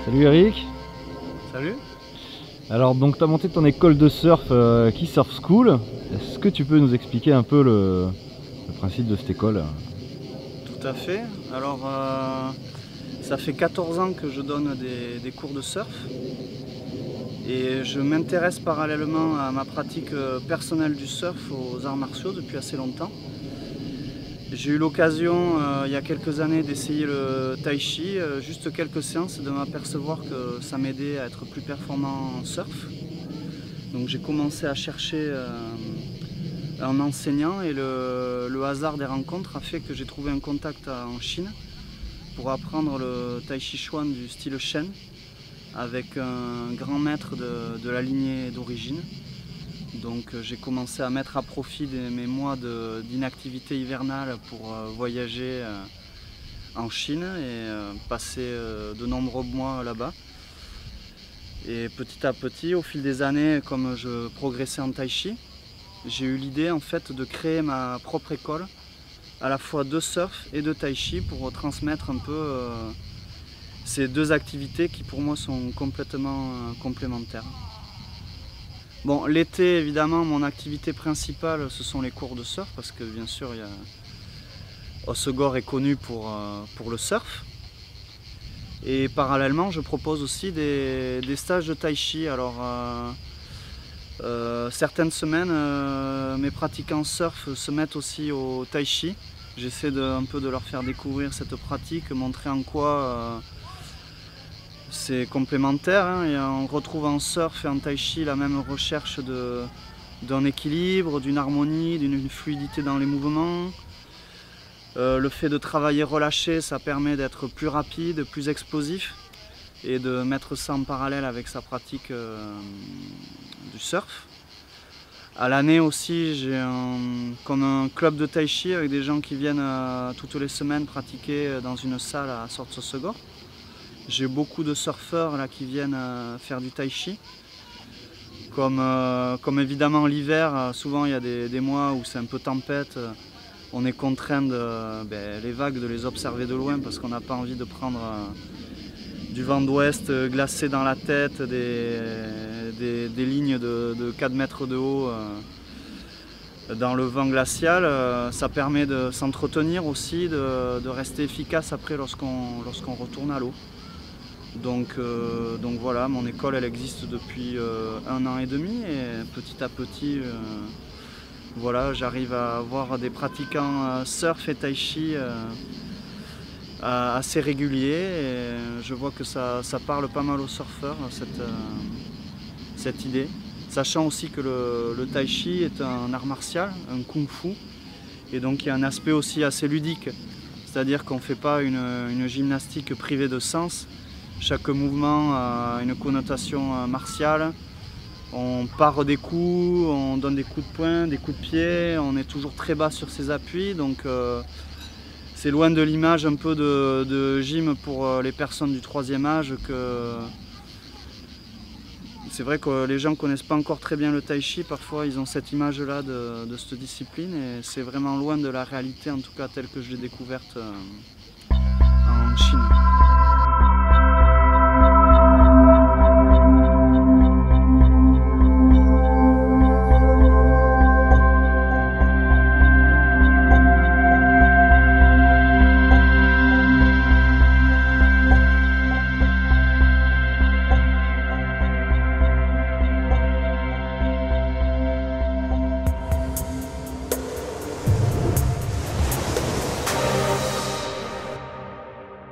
Salut Eric. Salut. Alors donc tu as monté ton école de surf Key Surf School. Est-ce que tu peux nous expliquer un peu le principe de cette école? Tout à fait. Alors ça fait 14 ans que je donne des cours de surf et je m'intéresse parallèlement à ma pratique personnelle du surf aux arts martiaux depuis assez longtemps. J'ai eu l'occasion il y a quelques années d'essayer le tai chi, juste quelques séances, et de m'apercevoir que ça m'aidait à être plus performant en surf. Donc j'ai commencé à chercher un enseignant et le hasard des rencontres a fait que j'ai trouvé un contact en Chine pour apprendre le tai chi chuan du style Shen avec un grand maître de la lignée d'origine. Donc j'ai commencé à mettre à profit mes mois d'inactivité hivernale pour voyager en Chine et passer de nombreux mois là-bas. Et petit à petit, au fil des années, comme je progressais en tai chi, j'ai eu l'idée en fait de créer ma propre école, à la fois de surf et de tai chi, pour transmettre un peu ces deux activités qui pour moi sont complètement complémentaires. Bon, l'été évidemment mon activité principale ce sont les cours de surf, parce que bien sûr Hossegor est connu pour le surf. Et parallèlement je propose aussi des stages de tai chi. Alors certaines semaines, mes pratiquants surf se mettent aussi au tai chi. J'essaie un peu de leur faire découvrir cette pratique, montrer en quoi c'est complémentaire, hein, et on retrouve en surf et en tai chi la même recherche d'un équilibre, d'une harmonie, d'une fluidité dans les mouvements. Le fait de travailler relâché, ça permet d'être plus rapide, plus explosif, et de mettre ça en parallèle avec sa pratique du surf. À l'année aussi, j'ai comme un club de tai chi avec des gens qui viennent toutes les semaines pratiquer dans une salle à Sorts-Hossegor. J'ai beaucoup de surfeurs là qui viennent faire du tai chi. Comme évidemment l'hiver, souvent il y a des mois où c'est un peu tempête. On est contraint les vagues de les observer de loin, parce qu'on n'a pas envie de prendre du vent d'ouest glacé dans la tête, des lignes de 4 mètres de haut dans le vent glacial. Ça permet de s'entretenir aussi, de rester efficace après lorsqu'on retourne à l'eau. Donc voilà, mon école elle existe depuis 1 an et demi, et petit à petit voilà, j'arrive à avoir des pratiquants surf et tai chi assez réguliers, et je vois que ça parle pas mal aux surfeurs, cette idée. Sachant aussi que le tai chi est un art martial, un kung fu, et donc il y a un aspect aussi assez ludique. C'est-à-dire qu'on ne fait pas une gymnastique privée de sens. Chaque mouvement a une connotation martiale. On part des coups, on donne des coups de poing, des coups de pied, on est toujours très bas sur ses appuis, donc c'est loin de l'image un peu de gym pour les personnes du troisième âge. C'est vrai que les gens ne connaissent pas encore très bien le tai chi, parfois ils ont cette image-là de cette discipline, et c'est vraiment loin de la réalité, en tout cas telle que je l'ai découverte en Chine.